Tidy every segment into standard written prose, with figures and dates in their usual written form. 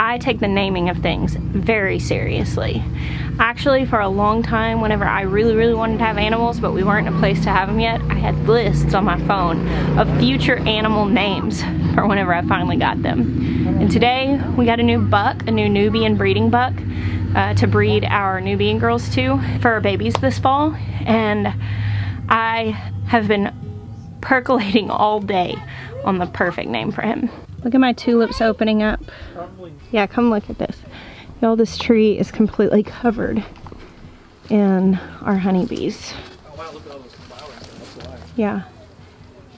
I take the naming of things very seriously. Actually, for a long time, whenever I really wanted to have animals, but we weren't in a place to have them yet, I had lists on my phone of future animal names for whenever I finally got them. And today, we got a new buck, a new Nubian breeding buck, to breed our Nubian girls to for our babies this fall. And I have been percolating all day on the perfect name for him. Look at my tulips opening up. Yeah, come look at this. Y'all, this tree is completely covered in our honeybees. Oh wow, look at all those flowers. That's why. Yeah.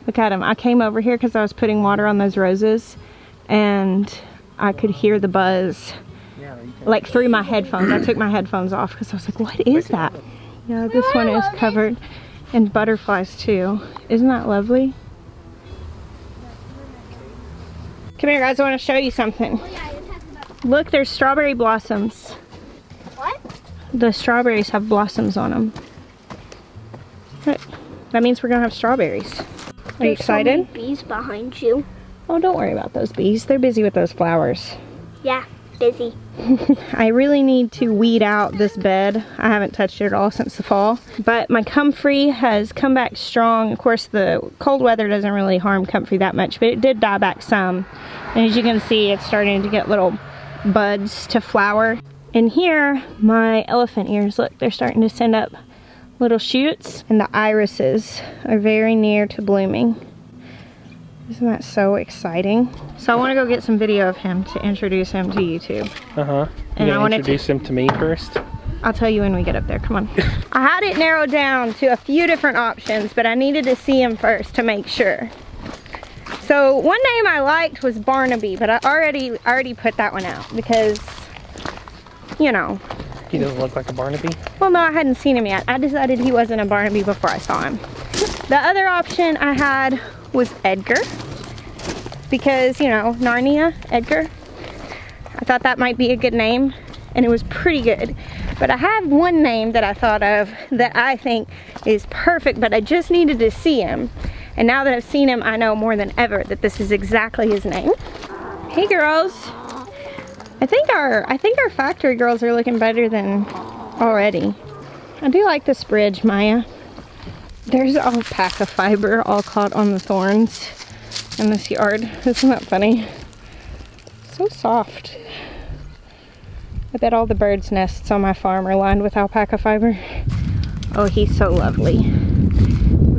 Look at them. I came over here because I was putting water on those roses and I could hear the buzz like through my headphones. I took my headphones off because I was like, what is that? Yeah, this one is covered in butterflies too. Isn't that lovely? Come here, guys, I want to show you something. Look, there's strawberry blossoms. What? The strawberries have blossoms on them. That means we're gonna have strawberries. Are you excited? So many bees behind you. Oh, don't worry about those bees. They're busy with those flowers. Yeah, busy. I really need to weed out this bed. I haven't touched it at all since the fall. But my comfrey has come back strong. Of course, the cold weather doesn't really harm comfrey that much, but it did die back some. And as you can see, it's starting to get little buds to flower. And here, my elephant ears, look, they're starting to send up little shoots. And the irises are very near to blooming. Isn't that so exciting? So I want to go get some video of him to introduce him to YouTube. Uh-huh. And I want to introduce him to me first? I'll tell you when we get up there, come on. I had it narrowed down to a few different options, but I needed to see him first to make sure. So one name I liked was Barnaby, but I already put that one out because, you know. He doesn't look like a Barnaby? Well, no, I hadn't seen him yet. I decided he wasn't a Barnaby before I saw him. The other option I had was Edgar, because, you know, Narnia, Edgar. I thought that might be a good name, and it was pretty good. But I have one name that I thought of that I think is perfect, but I just needed to see him. And now that I've seen him, I know more than ever that this is exactly his name. Hey girls. I think our factory girls are looking better than already. I do like this bridge, Maya. There's alpaca fiber all caught on the thorns in this yard. Isn't that funny? So soft. I bet all the birds' nests on my farm are lined with alpaca fiber. Oh, he's so lovely.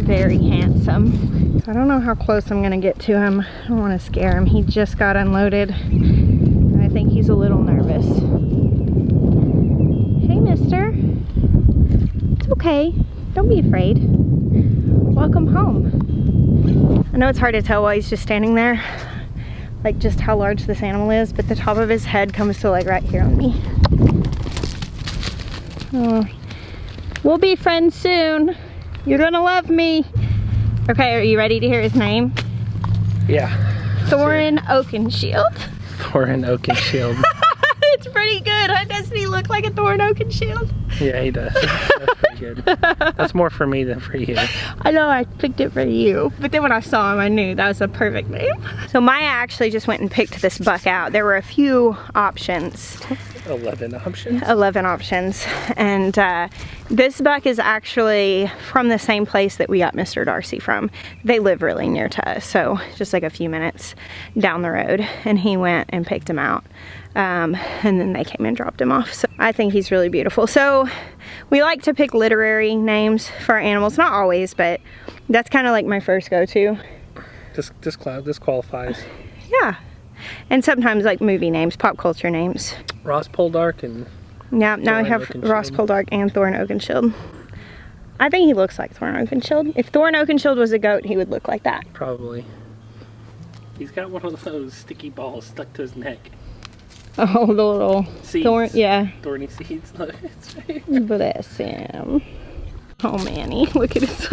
Very handsome. I don't know how close I'm gonna get to him. I don't want to scare him. He just got unloaded. And I think he's a little nervous. Hey, mister. It's okay. Don't be afraid. Welcome home. I know it's hard to tell while he's just standing there, like just how large this animal is, but the top of his head comes to like right here on me. Oh. We'll be friends soon. You're gonna love me. Okay, are you ready to hear his name? Yeah. Thorin Oakenshield. Thorin Oakenshield. It's pretty good. Doesn't he look like a Thorin Oakenshield? Yeah, he does. That's pretty good. That's more for me than for you. I know, I picked it for you. But then when I saw him, I knew that was a perfect name. So Maya actually just went and picked this buck out. There were a few options. 11 options? 11 options. And this buck is actually from the same place that we got Mr. Darcy from. They live really near to us, so just like a few minutes down the road. And he went and picked him out. And then they came and dropped him off. So I think he's really beautiful. So we like to pick literary names for our animals. Not always, but that's kind of like my first go-to. This qualifies. Yeah. And sometimes like movie names, pop culture names. Ross Poldark and... Yeah, now we have Ross Poldark and Thorin Oakenshield. I think he looks like Thorin Oakenshield. If Thorin Oakenshield was a goat, he would look like that. Probably. He's got one of those sticky balls stuck to his neck. Oh, the little seeds. Thorny seeds. Bless him. Oh, Manny, look at his.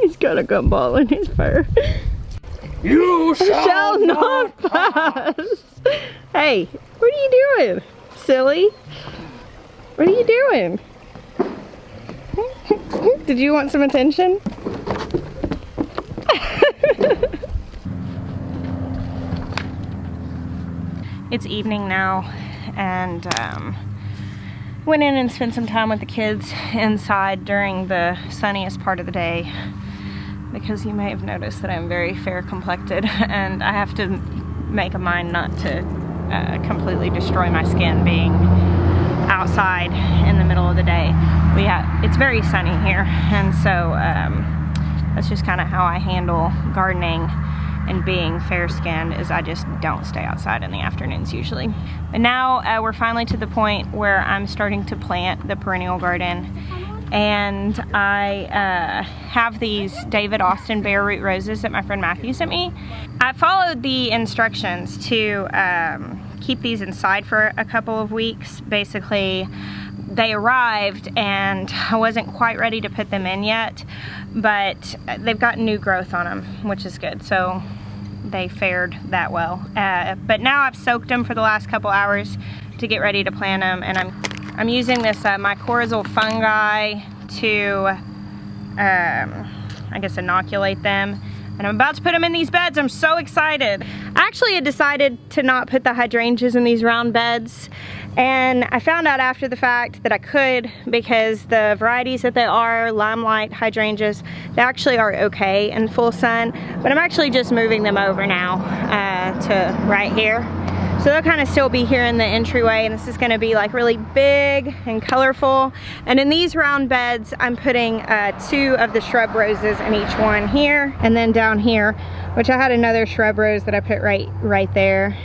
He's got a gumball in his fur. You shall not pass. Hey, what are you doing, silly? What are you doing? Did you want some attention? It's evening now, and went in and spent some time with the kids inside during the sunniest part of the day, because you may have noticed that I'm very fair complected and I have to make a mind not to completely destroy my skin being outside in the middle of the day. It's very sunny here, and so that's just kind of how I handle gardening and being fair-skinned, is I just don't stay outside in the afternoons usually. But now we're finally to the point where I'm starting to plant the perennial garden, and I have these David Austin bare root roses that my friend Matthew sent me. I followed the instructions to keep these inside for a couple of weeks. Basically, they arrived and I wasn't quite ready to put them in yet, but they've got new growth on them, which is good. So they fared that well. But now I've soaked them for the last couple hours to get ready to plant them, and I'm using this mycorrhizal fungi to I guess inoculate them. And I'm about to put them in these beds. I'm so excited. I actually had decided to not put the hydrangeas in these round beds, and I found out after the fact that I could, because the varieties that they are, limelight hydrangeas, they actually are okay in full sun, but I'm actually just moving them over now to right here. So they'll kind of still be here in the entryway, and this is going to be like really big and colorful. And in these round beds, I'm putting 2 of the shrub roses in each one here, and then down here, which I had another shrub rose that I put right there.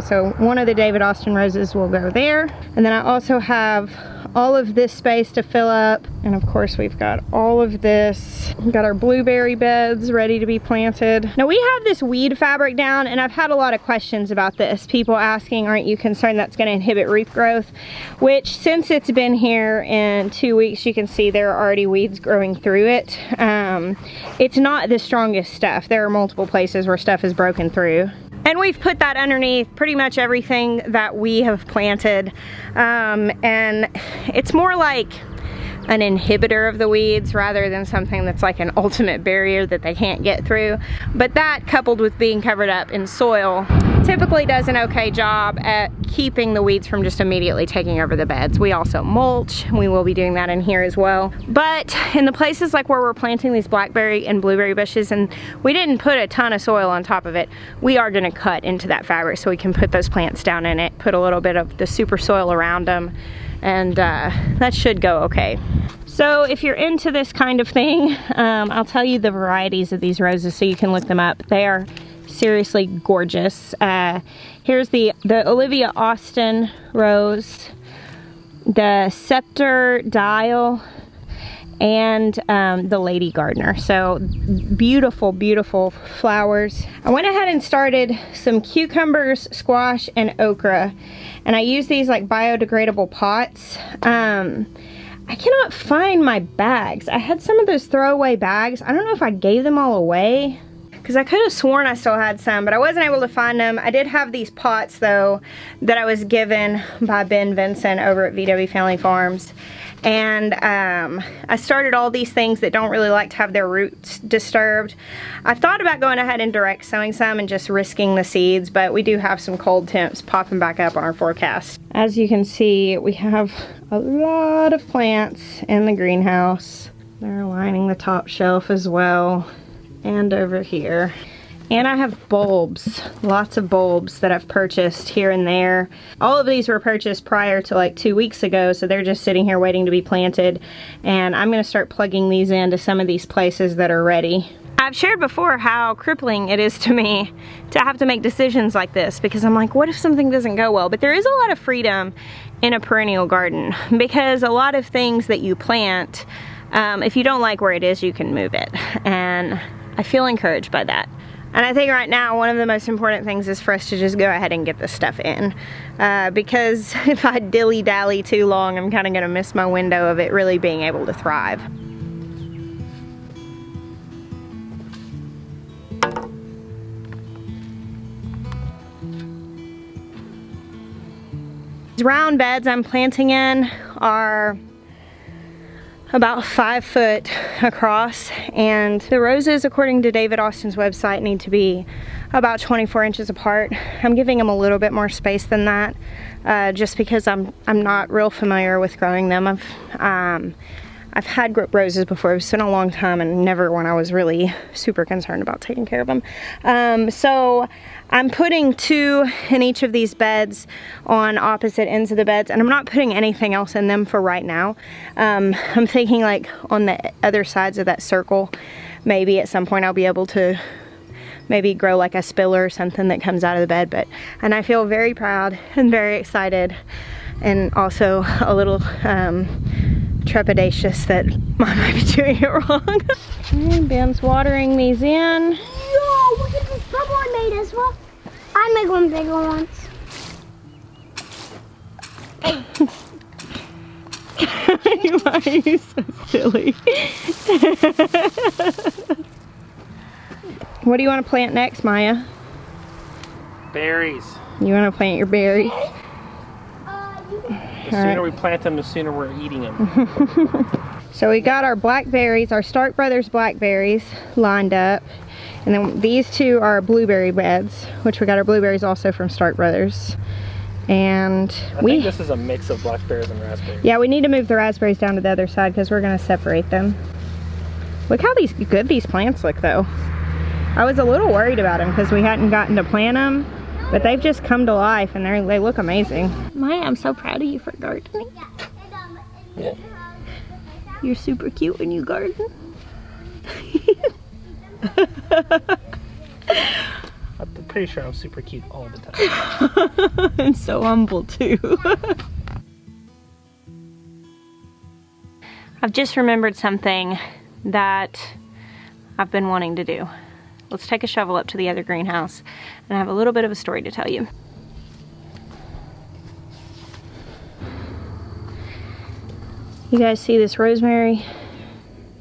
So one of the David Austin roses will go there. And then I also have all of this space to fill up, and of course we've got all of this. We've got our blueberry beds ready to be planted. Now we have this weed fabric down, and I've had a lot of questions about this. People asking, aren't you concerned that's going to inhibit root growth? Which, since it's been here in 2 weeks, you can see there are already weeds growing through it. It's not the strongest stuff. There are multiple places where stuff is broken through. And we've put that underneath pretty much everything that we have planted. And it's more like an inhibitor of the weeds rather than something that's like an ultimate barrier that they can't get through. But that, coupled with being covered up in soil, typically does an okay job at keeping the weeds from just immediately taking over the beds. We also mulch. We will be doing that in here as well. But in the places like where we're planting these blackberry and blueberry bushes, and we didn't put a ton of soil on top of it, we are going to cut into that fabric so we can put those plants down in it, put a little bit of the super soil around them, and that should go okay. So if you're into this kind of thing, I'll tell you the varieties of these roses so you can look them up. They are seriously gorgeous. Here's the Olivia Austin rose, the Scepter Dial, and the Lady Gardener. So beautiful, beautiful flowers. I went ahead and started some cucumbers, squash, and okra, and I use these like biodegradable pots. I cannot find my bags. I had some of those throwaway bags. I don't know if I gave them all away, because I could have sworn I still had some, but I wasn't able to find them. I did have these pots though that I was given by Ben Vinson over at VW Family Farms. And I started all these things that don't really like to have their roots disturbed. I've thought about going ahead and direct sowing some and just risking the seeds, but we do have some cold temps popping back up on our forecast. As you can see, we have a lot of plants in the greenhouse. They're lining the top shelf as well, and over here. And I have bulbs, lots of bulbs that I've purchased here and there. All of these were purchased prior to like 2 weeks ago, so they're just sitting here waiting to be planted. And I'm gonna start plugging these into some of these places that are ready. I've shared before how crippling it is to me to have to make decisions like this, because I'm like, what if something doesn't go well? But there is a lot of freedom in a perennial garden, because a lot of things that you plant, if you don't like where it is, you can move it. And I feel encouraged by that. And I think right now one of the most important things is for us to just go ahead and get this stuff in. Because if I dilly-dally too long, I'm kind of going to miss my window of it really being able to thrive. These round beds I'm planting in are about 5 foot across, and the roses, according to David Austin's website, need to be about 24 inches apart. I'm giving them a little bit more space than that, just because I'm not real familiar with growing them. I've had roses before. It's been a long time, and never when I was really super concerned about taking care of them. So I'm putting 2 in each of these beds on opposite ends of the beds, and I'm not putting anything else in them for right now. I'm thinking like on the other sides of that circle, maybe at some point I'll be able to maybe grow like a spiller or something that comes out of the bed. And I feel very proud and very excited, and also a little trepidatious that I might be doing it wrong. And Ben's watering these in. Yo, look at this bubble I made as well. I make one bigger once. Why are you so silly? What do you want to plant next, Maya? Berries. You want to plant your berries? The sooner we plant them, the sooner we're eating them. So we got our blackberries, our Stark Brothers blackberries lined up. And then these 2 are blueberry beds, which we got our blueberries also from Stark Brothers. And I think this is a mix of blackberries and raspberries. Yeah, we need to move the raspberries down to the other side because we're going to separate them. Look how good these plants look though. I was a little worried about them because we hadn't gotten to plant them, but they've just come to life and they look amazing. Maya, I'm so proud of you for gardening. Yeah. You're super cute when you garden. I'm pretty sure I'm super cute all the time. And so humble too. I've just remembered something that I've been wanting to do. Let's take a shovel up to the other greenhouse, and I have a little bit of a story to tell you. You guys see this rosemary?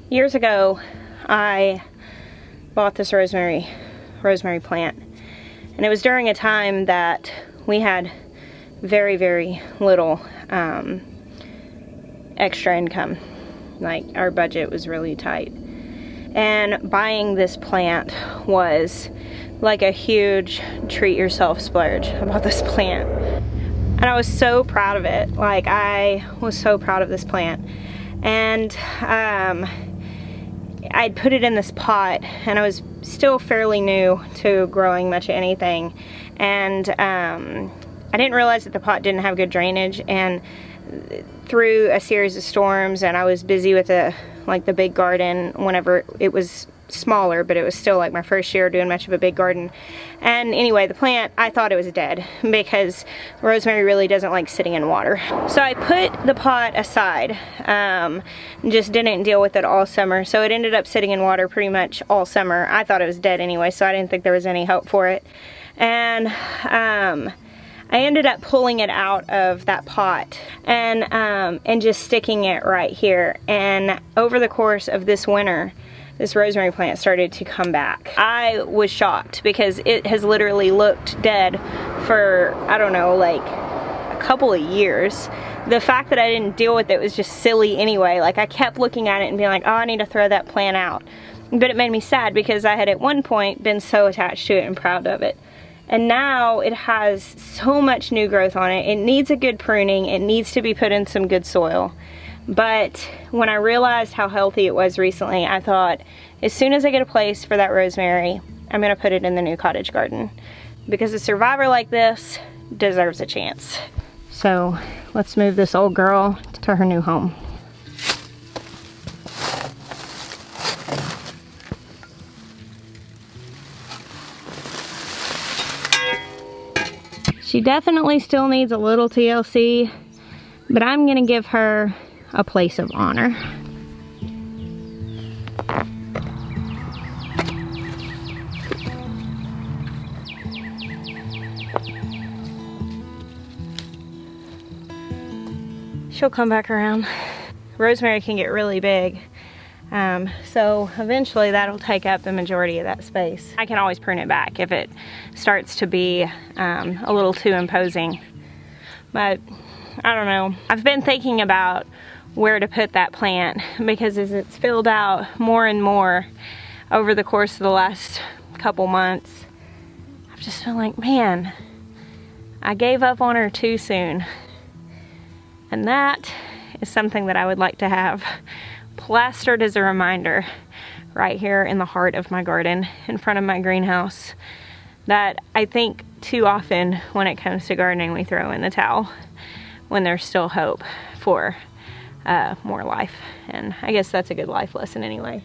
Years ago, I bought this rosemary plant, and it was during a time that we had very, very little extra income. Like, our budget was really tight. And buying this plant was like a huge treat yourself splurge. I bought this plant. And I was so proud of it. Like, I was so proud of this plant. And I'd put it in this pot, and I was still fairly new to growing much of anything. And I didn't realize that the pot didn't have good drainage. And through a series of storms, and I was busy with the big garden whenever it was smaller, but it was still like my first year doing much of a big garden. And anyway, the plant, I thought it was dead because rosemary really doesn't like sitting in water. So I put the pot aside, just didn't deal with it all summer. So it ended up sitting in water pretty much all summer. I thought it was dead anyway, so I didn't think there was any hope for it. And I ended up pulling it out of that pot and just sticking it right here. And over the course of this winter, this rosemary plant started to come back. I was shocked because it has literally looked dead for, I don't know, like a couple of years. The fact that I didn't deal with it was just silly anyway. Like, I kept looking at it and being like, oh, I need to throw that plant out. But it made me sad because I had at one point been so attached to it and proud of it. And now it has so much new growth on it. It needs a good pruning. It needs to be put in some good soil. But when I realized how healthy it was recently, I thought, as soon as I get a place for that rosemary, I'm gonna put it in the new cottage garden. Because a survivor like this deserves a chance. So let's move this old girl to her new home. She definitely still needs a little TLC, but I'm gonna give her a place of honor. She'll come back around. Rosemary can get really big. So eventually that'll take up the majority of that space. I can always prune it back if it starts to be a little too imposing. But I don't know. I've been thinking about where to put that plant because as it's filled out more and more over the course of the last couple months, I've just been like, man, I gave up on her too soon. And that is something that I would like to have plastered as a reminder right here in the heart of my garden, in front of my greenhouse, that I think too often when it comes to gardening we throw in the towel when there's still hope for more life. And I guess that's a good life lesson anyway.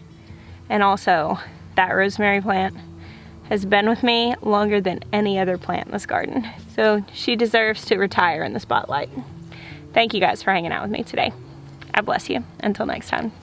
And also, that rosemary plant has been with me longer than any other plant in this garden. So she deserves to retire in the spotlight. Thank you guys for hanging out with me today. God bless you. Until next time.